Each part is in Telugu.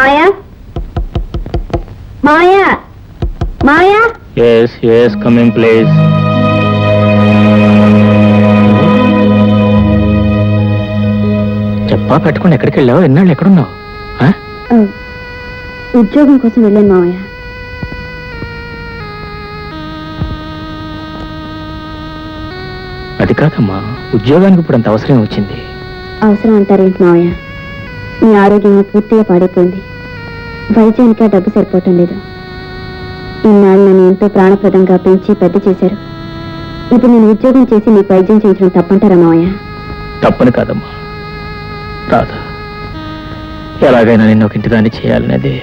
Maya Maya Maya. yes coming please. చెప్పా పెట్టుకుని ఎక్కడికి వెళ్ళావు? ఎన్నాళ్ళు ఎక్కడున్నావు? ఉద్యోగం కోసం వెళ్ళాను మావయ్య. అది కాదమ్మా, ఉద్యోగానికి ఇప్పుడు అంత అవసరం వచ్చింది. అవసరం అంటారేంటి మావయ్య? మీ ఆరోగ్యం పూర్తిగా పాడైపోయింది. వైద్యానికి ఆ డబ్బు సరిపోవటం లేదు. ఇన్నాళ్ళు నన్ను ఎంతో ప్రాణప్రదంగా పెంచి పెద్ద చేశారు. ఇప్పుడు నేను ఉద్యోగం చేసి మీకు వైద్యం చేయించడం తప్పంటారా మావయ్య? తప్పని కాదమ్మా రాధా, ఎలాగైనా నిన్ను ఒక ఇంటి దాన్ని చేయాలనేది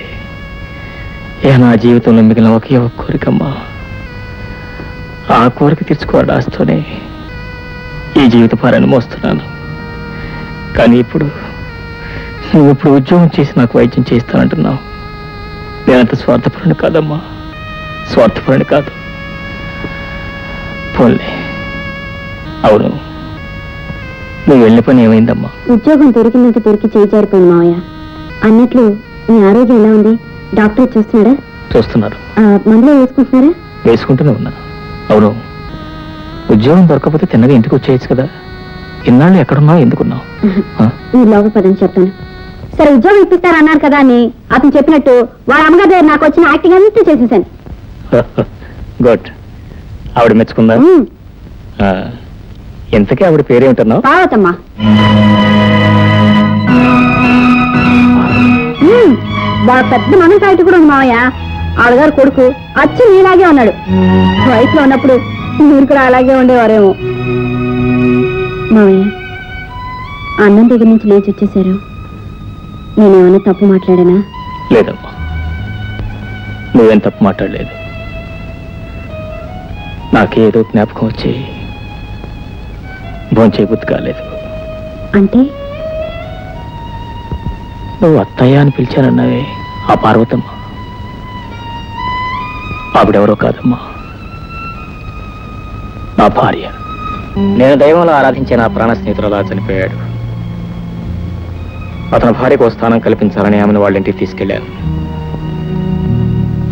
నా జీవితంలో మిగిలిన ఒకే ఒక కోరికమ్మా. ఆ కోరిక తీర్చుకోవాలి ఆస్తోనే ఈ జీవిత భారాన్ని మోస్తున్నాను. కానీ నువ్వు ఇప్పుడు ఉద్యోగం చేసి నాకు వైద్యం చేయిస్తానంటున్నావు. నేనంత స్వార్థపరుని కాదమ్మా, స్వార్థపరుని కాదు. పోన్లే, అవును, నువ్వు వెళ్ళిన పని ఏమైందమ్మా? ఉద్యోగం దొరికినంత దొరికి చేజారిపోయింది మావయ్య. అన్నట్లు మీ ఆరోగ్యం ఎలా ఉంది? డాక్టర్ చూస్తున్నాడా? చూస్తున్నారు. మందులో వేసుకుంటున్నారా? వేసుకుంటూనే ఉన్నా. అవును, ఉద్యోగం దొరకకపోతే తిన్నగా ఇంటికి వచ్చేయచ్చు కదా. ఇన్నాళ్ళు ఎక్కడున్నావు, ఎందుకున్నావు? ఈ లోపల పదని చెప్తాను. సరే, ఉద్యోగం ఇప్పిస్తారన్నారు కదా అని అతను చెప్పినట్టు వాళ్ళ అమ్మగారి దగ్గర నాకు వచ్చిన యాక్టింగ్ అంతా చేసేసాను. గుడ్. ఆవిడ మెచ్చుకుందా? ఇంతకీ ఆవిడ పేరేమిటన్నావు? పార్వతమ్మా. వాళ్ళ పెద్ద మనం కాయట కూడా ఉంది మావయ్య. ఆవిడగారు కొడుకు అచ్చు నీలాగే ఉన్నాడు. వయసులో ఉన్నప్పుడు మీరు కూడా అలాగే ఉండేవారేమో. మావయ్య, అన్నం దగ్గర నుంచి లేచి వచ్చేసారు. నేనేమన్నా తప్పు మాట్లాడానా? లేదమ్మా, నువ్వేం తప్పు మాట్లాడలేదు. నాకేదో జ్ఞాపకం వచ్చి భోంచేయబుద్ధి కాలేదు. అంటే నువ్వు అత్తయ్య అని పిలిచానన్నావే, ఆ పార్వతమ్మ ఆవిడెవరో కాదమ్మా, నా భార్య. నేను దైవంలో ఆరాధించే నా ప్రాణ స్నేహితులలా చనిపోయాడు. అతని భార్యకు స్థానం కల్పించాలని ఆమెను వాళ్ళ ఇంటికి తీసుకెళ్లాను.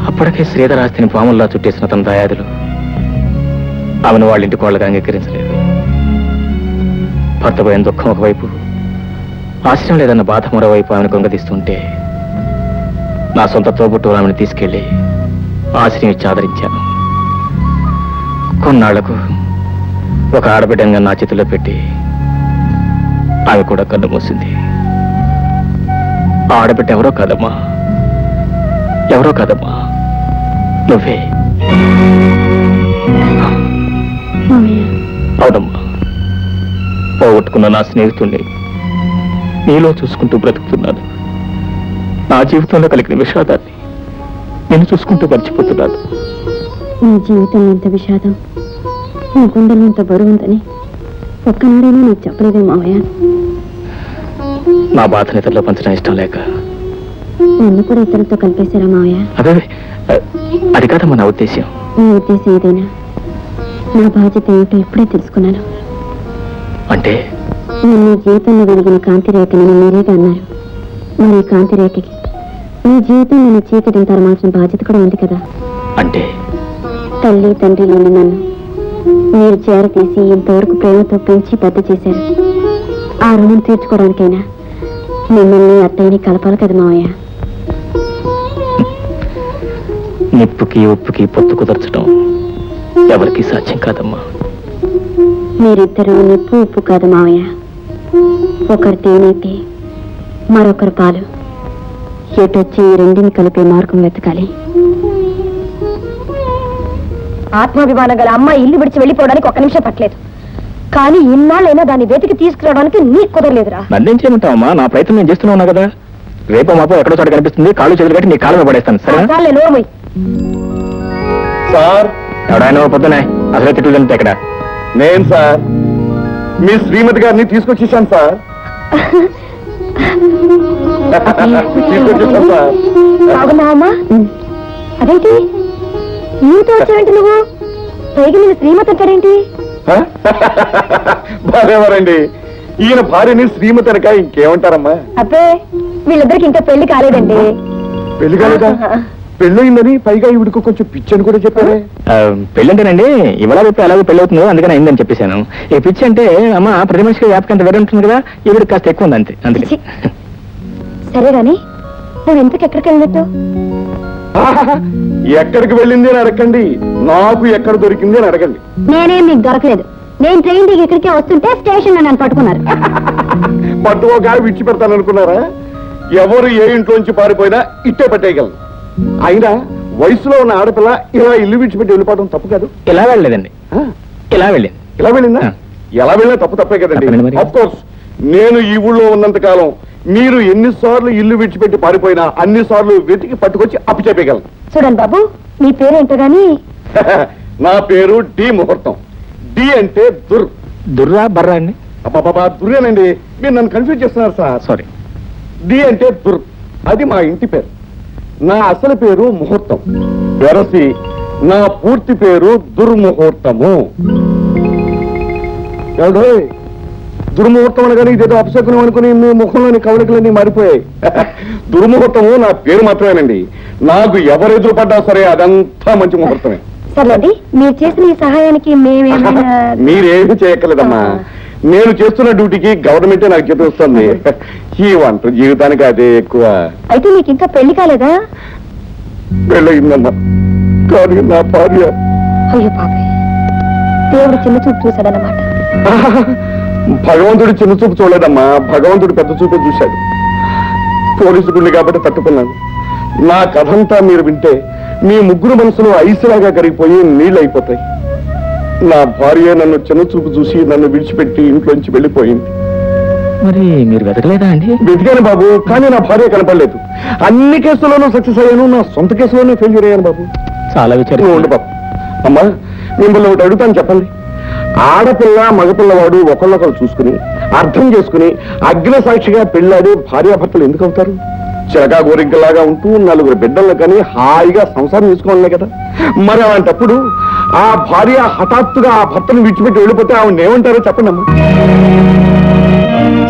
అప్పటికే శ్రీధరాస్తిని పాముల్లా చుట్టేసిన తన దయాదులు ఆమెను వాళ్ళ ఇంటికి వాళ్ళగా అంగీకరించలేదు. భర్త పోయిన దుఃఖం ఒకవైపు, ఆశ్రయం లేదన్న బాధ మరోవైపు ఆమెను కొంగదీస్తుంటే నా సొంత తోబుట్టువులు ఆమెను తీసుకెళ్లి ఆశ్రయం ఇచ్చి ఆదరించాను. కొన్నాళ్లకు ఒక ఆడబిడ్డంగా నా చేతిలో పెట్టి ఆమె కూడా కన్ను మూసింది. ఆ ఆడబిడ్డ ఎవరో కాదమ్మా, నువ్వే. అవునమ్మా, పోగొట్టుకున్న నా స్నేహితుణ్ణి నీలో చూసుకుంటూ బ్రతుకుతున్నాను. నా జీవితంలో కలిగిన విషాదాన్ని నేను చూసుకుంటూ మర్చిపోతున్నాను. నీ జీవితంలో ఇంత విషాదం, నీ గుండెలో ఇంత బరువు ఉందని ఒక్కనాడైనా నాకు చెప్పలేదే మావయ్య. నా బాధను ఇతరులో పంచడం ఇష్టం లేక నన్ను కూడా ఇతరులతో కలిపేశారా మావయ్య? అదే, అది కాదమ్మా నా ఉద్దేశ్యం. నీ ఉద్దేశం ఏదైనా నా బాధ్యత ఏమిటో ఇప్పుడే తెలుసుకున్నాను. అంటే నేను జీవితంలో వెలిగిన కాంతి రేఖని మీరేగా అన్నారు. మరి కాంతి రేఖకి నీ జీవితం నేను చీకటిని తరమాల్సిన బాధ్యత కూడా ఉంది కదా. అంటే తల్లి తండ్రి లేని నన్ను మీరు చేరతీసి ఇంతవరకు ప్రేమతో పెంచి పెద్ద చేశారు. ఆ రుణం తీర్చుకోవడానికైనా మిమ్మల్ని అత్తయ్యని కలపాలి కదా మావయ్య. నిప్పుకి ఉప్పుకి పొత్తు కుదర్చడం ఎవరికి సాధ్యం కాదమ్మా. మీరిద్దరూ నిప్పు ఉప్పు కాదు మావయ్య. ఒకరు తేనైతే మరొకరు పాలు. ఎటొచ్చి ఈ రెండిని కలిపే మార్గం వెతకాలి. ఆత్మాభిమానం గల అమ్మాయి ఇల్లు విడిచి వెళ్ళిపోవడానికి ఒక్క నిమిషం పట్టలేదు. కానీ ఇన్నాళ్ళైనా దాన్ని వెతికి తీసుకురావడానికి నీకు కుదరలేదురా. నన్నేం చేయమంటావమ్మా? నా ప్రయత్నం నేను చేస్తూనే ఉన్నా కదా. రేపో మాపో ఎక్కడో చోట కనిపిస్తుంది, కాళ్ళు చేతులు కట్టి నీ కాళ్ళ పడేస్తాను. సరే నోర్మై సార్. ఎవడాయన పొద్దునే అసలే తిట్లు ఇక్కడ. నేను సార్ మీ శ్రీమతి గారిని తీసుకొచ్చేసాను సార్. తీసుకొచ్చేసాను సార్. బాగున్నావమ్మా? అదేంటి నీతో వచ్చావేంటి నువ్వు? పైకి నేను శ్రీమతి అంటాడేంటి? భార్యవారండి, ఈయన భార్యని శ్రీమతి అనక ఇంకేమంటారమ్మా? అబ్బే, వీళ్ళిద్దరికి ఇంకా పెళ్లి కాలేదండి. పెళ్లి కాలేదా? పెళ్ళయిందని పైగా ఈవిడికి కొంచెం పిచ్చి అని కూడా చెప్పారే. పెళ్ళి అంటేనండి ఇవాళ రేపు ఎలాగో పెళ్ళి అవుతుందో అందుకని అయిందని చెప్పేశాను. ఈ పిచ్చి అంటే అమ్మ ప్రతి మనిషికి వ్యాపకం అంత వేరే ఉంటుంది కదా, ఈవిడికి కాస్త ఎక్కువ ఉంది అంతే. అందుకే ఛీ. సరే గాని నువ్వు ఇంతకు ఎక్కడికి వెళ్ళినట్టు? ఎక్కడికి వెళ్ళింది అని అడగండి, నాకు ఎక్కడ దొరికింది అని అడగండి. నేనేం మీకు దొరకలేదు. నేను ట్రైన్ దిగి ఇక్కడికే వస్తుంటే స్టేషన్ లో నన్ను పట్టుకున్నారు. పట్టుకోగా విడిచిపెడతాను అనుకున్నారా? ఎవరు ఏ ఇంట్లోంచి పారిపోయినా ఇట్టే పట్టేయగలను. అయినా వయసులో ఉన్న ఆడపిల్ల ఇలా ఇల్లు విడిచిపెట్టి వెళ్ళిపోవడం తప్పు కాదు. ఇలా వెళ్ళలేదండి, ఆ, ఇలా వెళ్ళింది. ఇలా వెళ్ళిందా? ఆ. ఎలా వెళ్ళినా తప్పే తప్పేనండి కదండి. మరి. ఆఫ్ కోర్స్ నేను ఈ ఊళ్ళో ఉన్నంత కాలం మీరు ఎన్నిసార్లు ఇల్లు విడిచిపెట్టి పారిపోయినా అన్నిసార్లు వెతికి పట్టుకొచ్చి అప్పు చెప్పగలను. చూడండి బాబు, మీ పేరేంటో గాని నా పేరు డి ముహూర్తం. డి అంటే దుర్రా బర్రా అండి? అబ్బాబా దుర్రేనండి, మీరు నన్ను కన్ఫ్యూజ్ చేస్తున్నారు సార్. సారీ. డి అంటే అది మా ఇంటి పేరు. నా అసలు పేరు ముహూర్తం, వెరసి నా పూర్తి పేరు దుర్ముహూర్తము. ఏడోయ్, దుర్ముహూర్తం అనగానే ఇదేదో అపశకునం అనుకుని మీ ముఖంలోని కవలికలన్నీ మారిపోయాయి. దుర్ముహూర్తము నా పేరు మాత్రమేనండి. నాకు ఎవరు ఎదురుపడ్డా సరే అదంతా మంచి ముహూర్తమే. సర్లేండి, మీరు చేసిన ఈ సహాయానికి మేమేమైనా మీరేమి చేయక్కర్లేదమ్మా. నేను చేస్తున్న డ్యూటీకి గవర్నమెంటే నాకు చెప్పిస్తుంది. ఈ వంట జీవితానికి అదే ఎక్కువ. అయితే మీకు ఇంకా పెళ్లి కాలేదా? పెళ్ళయిందమ్మా, కానీ నా భార్య అయ్యో పాపే, దేవుడు చిన్న చూపు చూశాడన్నమాట. భగవంతుడు చిన్న చూపు చూడలేదమ్మా, భగవంతుడు పెద్ద చూపే చూశాడు. పోలీసు గుండి కాబట్టి తట్టుకున్నాను. నా కథంతా మీరు వింటే మీ ముగ్గురు మనసులో ఐసులాగా కరిగిపోయి నీళ్ళు అయిపోతాయి. నా భార్య నన్ను చిన్న చూపు చూసి నన్ను విడిచిపెట్టి ఇంట్లోంచి వెళ్ళిపోయింది. మరి మీరు వెతకలేదా అండి? వెతికాను బాబు, కానీ నా భార్య కనపడలేదు. అన్ని కేసుల్లోనూ సక్సెస్ అయ్యాను, నా సొంత కేసులోనే ఫెయిల్యూర్ అయ్యాను బాబు. చాలా నువ్వు విచారం. ఉండు బాబు. అమ్మా, మిమ్మల్ని ఒకటి అడుగుతాను, చెప్పండి. ఆడపిల్ల మగపిల్లవాడు ఒకళ్ళొకరు చూసుకుని అర్థం చేసుకుని అగ్న సాక్షిగా పెళ్ళాడి భార్యాభర్తలు ఎందుకు అవుతారు? చిలకా గోరింకలాగా ఉంటూ నలుగురు బిడ్డలను కానీ హాయిగా సంసారం చేసుకోవాలనే కదా. మరి అలాంటప్పుడు ఆ భార్య హఠాత్తుగా ఆ భర్తను విడిచిపెట్టి వెళ్ళిపోతే ఆవిడ ఏమంటారో చెప్పండి అమ్మా,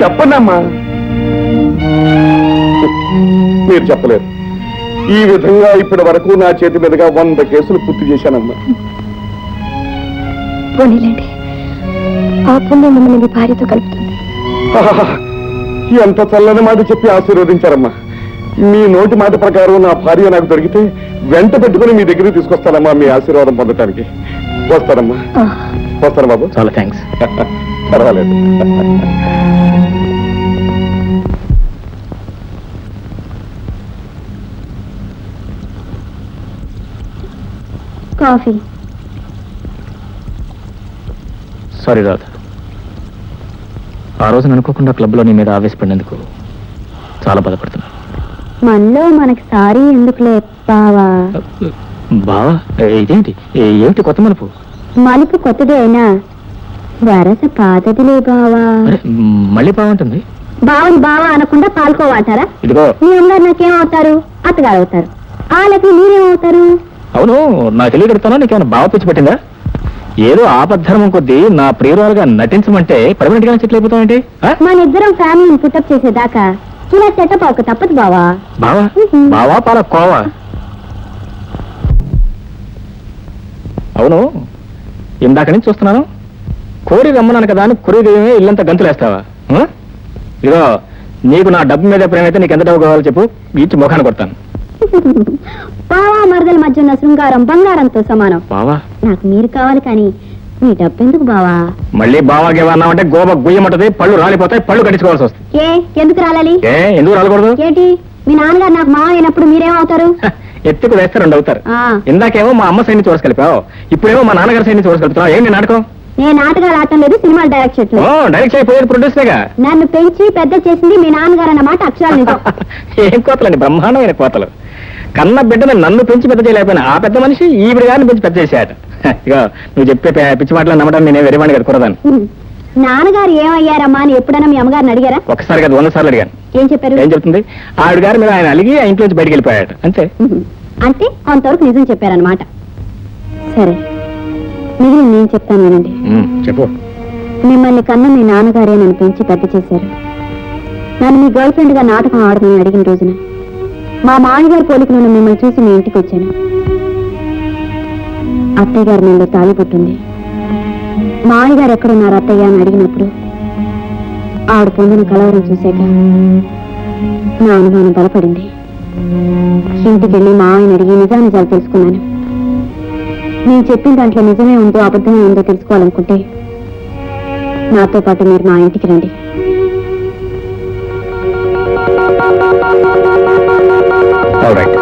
చెప్పండి అమ్మా. మీరు చెప్పలేరు. ఈ విధంగా ఇప్పటి వరకు నా చేతి మీదుగా 100 కేసులు పూర్తి చేశానమ్మా. పోనీలేండి, ఆ పుణ్యం మిమ్మల్ని మీ భార్యతో కలుపుతుంది. ఎంత చల్లని మాట చెప్పి ఆశీర్వదించారమ్మా. మీ నోటి మాట ప్రకారం నా భార్య నాకు దొరికితే వెంట పెట్టుకుని మీ దగ్గరికి తీసుకొస్తానమ్మా, మీ ఆశీర్వాదం పొందటానికి. వస్తానమ్మా, వస్తాను బాబు. చాలా థ్యాంక్స్. పర్వాలేదు. కాఫీ. సారీ రాధ, ఆ రోజు అనుకోకుండా క్లబ్లో నీ మీద ఆవేశపడినందుకు చాలా బాధపడుతున్నాను. మనలో మనకి సారీ ఎందుకులే బావా. బావా, ఇదేంటి ఏమిటి కొత్త మలుపు? మలుపు కొత్తదే అయినా వరస పాతదిలే బావా. అరే, మళ్ళీ బాగుంటుంది. బావని బావా అనకుండా పాల్కోవాటారా? ఇదిగో, మీ అందరు నాకేమవుతారు? అత్తగారు అవుతారు. ఆ లెక్క మీరేమవుతారు? అవును, నా తెలియగడుతానా? నీకేమైనా బావ పిచ్చి పట్టిందా? ఏదో ఆపద్ధర్మం కొద్దీ నా ప్రియురాలుగా నటించమంటే పర్మనెంట్ గా సెటిల్ అయిపోతామేంటి? మన ఇద్దరం ఫ్యామిలీని పుట్టప్ చేసేదాకా ఇలా సెటప్ అవక తప్పదు బావా. బావా బావా పాల కోవా. అవును, ఇందాక నుంచి చూస్తున్నాను, కోరి రమ్మన్నాను కదా అని కురిదేమే ఇల్లంతా గంతులేస్తావా? ఇదిగో, నీకు నా డబ్బు మీద ప్రేమ అయితే నీకు ఎంత డబ్బు కావాలో చెప్పు, ఇచ్చి ముఖాన్ని కొడతాను. బావా మరదల మధ్య ఉన్న శృంగారం బంగారంతో సమానం. బావా, నాకు మీరు కావాలి కానీ మీ డబ్బెందుకు బావా? మళ్ళీ బావా గేవన్నామంటే గోబ గుయ్యమంటది, పళ్ళు రాలిపోతాయి, పళ్ళు కట్టించుకోవాల్సి వస్తుంది. ఏ ఎందుకు రాలాలి? ఎందుకు రాలకూడదు? ఏంటి, మీ నాన్నగారు నాకు మావ అయినప్పుడు మీరేమవుతారు? ఎత్తుకు వేస్తే 2 అవుతారు. ఆ, ఇందాకేమో మా అమ్మ సైడ్ నుంచి చూడగలిపావు, ఇప్పుడేమో మా నాన్నగారి సైడ్ నుంచి చూడగలుగుతున్నావు. ఏంటి నాటకం? నేను నాటకాలు ఆడటం లేదు, సినిమాలు డైరెక్ట్ చేయట్లేదు. డైరెక్ట్ అయిపోయేది ప్రొడ్యూసర్గా. నన్ను పెంచి పెద్ద చేసింది మీ నాన్నగారు అన్నమాట అక్షరాలు నిజం. ఏం కోతలండి, బ్రహ్మాండమైన కోతలు. కన్న బిడ్డను నన్ను పెంచి పెద్ద చేయలేకపోయినా ఆ పెద్ద మనిషి ఈవిడ గారిని పెంచి పెద్ద చేశాట. ఇక నువ్వు చెప్పే పిచ్చి మాటలు నమ్మడం నేనే వెరివాణి కదా కురదాను. నాన్నగారు ఏమయ్యారమ్మా అని ఎప్పుడైనా మీ అమ్మగారిని అడిగారా? ఒకసారి కదా 100 సార్లు అడిగాను. ఏం చెప్పారు? ఏం చెప్తుంది? ఆవిడ గారి మీద ఆయన అలిగి ఆ ఇంట్లోంచి బయటికి వెళ్ళిపోయాడు అంతే. అంటే కొంతవరకు నిజం చెప్పారనమాట. సరే, మిగిలిన నేను చెప్తాను వినండి. చెప్పు. మిమ్మల్ని కన్న మీ నాన్నగారే నన్ను పెంచి పెద్ద చేశారు. నన్ను మీ గర్ల్ ఫ్రెండ్ గా నాటకం ఆడమని అడిగిన రోజున మా మామగారి పోలికలను మిమ్మల్ని చూసి మీ ఇంటికి వచ్చాను. అత్తయ్య గారి మీద తాళి పుట్టింది. మామగారు ఎక్కడున్నారు అత్తయ్య అని అడిగినప్పుడు ఆవిడ పొందిన కలవరం చూశాక నా అనుమానం బలపడింది. ఇంటికి వెళ్ళి మా ఆయన అడిగి నిజానిజాలు తెలుసుకున్నాను. నేను చెప్పిన దాంట్లో నిజమే ఉందో అబద్ధమే ఉందో తెలుసుకోవాలనుకుంటే నాతో పాటు మీరు మా ఇంటికి రండి. All right.